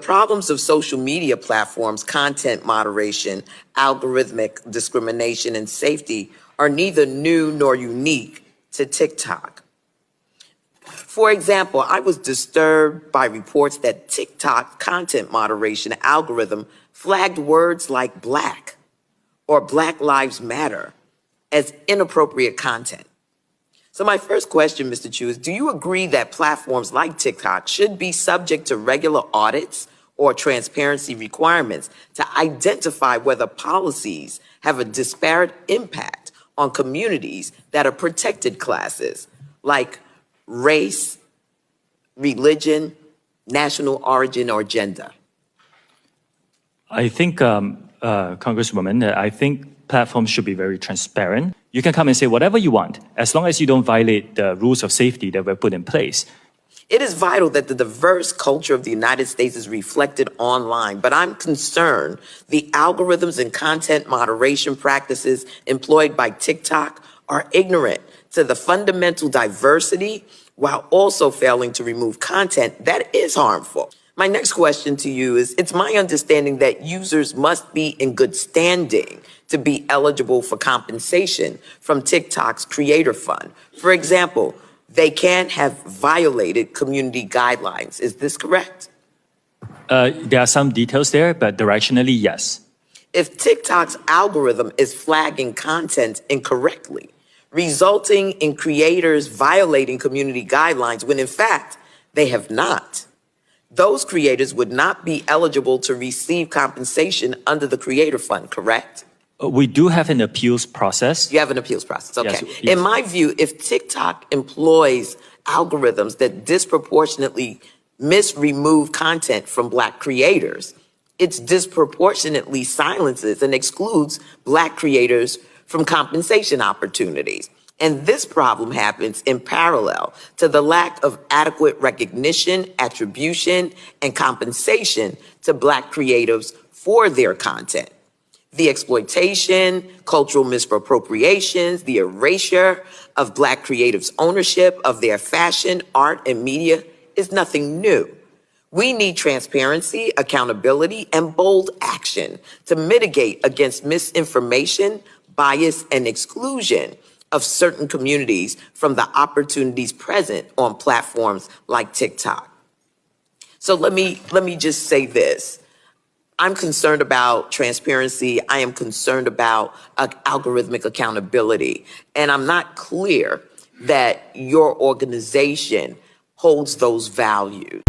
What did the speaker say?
problems of social media platforms, content moderation, algorithmic discrimination, and safety are neither new nor unique to TikTok. For example, I was disturbed by reports that TikTok content moderation algorithm flagged words like Black or Black Lives Matter as inappropriate content. So my first question, Mr. Chu, is do you agree that platforms like TikTok should be subject to regular audits or transparency requirements to identify whether policies have a disparate impact on communities that are protected classes like race, religion, national origin, or gender? I think, Congresswoman, I think platforms should be very transparent. You can come and say whatever you want, as long as you don't violate the rules of safety that were put in place. It is vital that the diverse culture of the United States is reflected online, but I'm concerned the algorithms and content moderation practices employed by TikTok are ignorant to the fundamental diversity while also failing to remove content that is harmful. My next question to you is, it's my understanding that users must be in good standing to be eligible for compensation from TikTok's Creator Fund. For example, they can't have violated community guidelines. Is this correct? There are some details there, but directionally, yes. If TikTok's algorithm is flagging content incorrectly, resulting in creators violating community guidelines when in fact they have not, those creators would not be eligible to receive compensation under the Creator Fund, correct? We do have an appeals process. You have an appeals process, okay. Yes. In my view, if TikTok employs algorithms that disproportionately remove content from Black creators, it disproportionately silences and excludes Black creators from compensation opportunities. And this problem happens in parallel to the lack of adequate recognition, attribution, and compensation to Black creatives for their content. The exploitation, cultural misappropriations, the erasure of Black creatives' ownership of their fashion, art, and media is nothing new. We need transparency, accountability, and bold action to mitigate against misinformation, bias, and exclusion of certain communities from the opportunities present on platforms like TikTok. So let me just say this. I'm concerned about transparency. I am concerned about algorithmic accountability. And I'm not clear that your organization holds those values.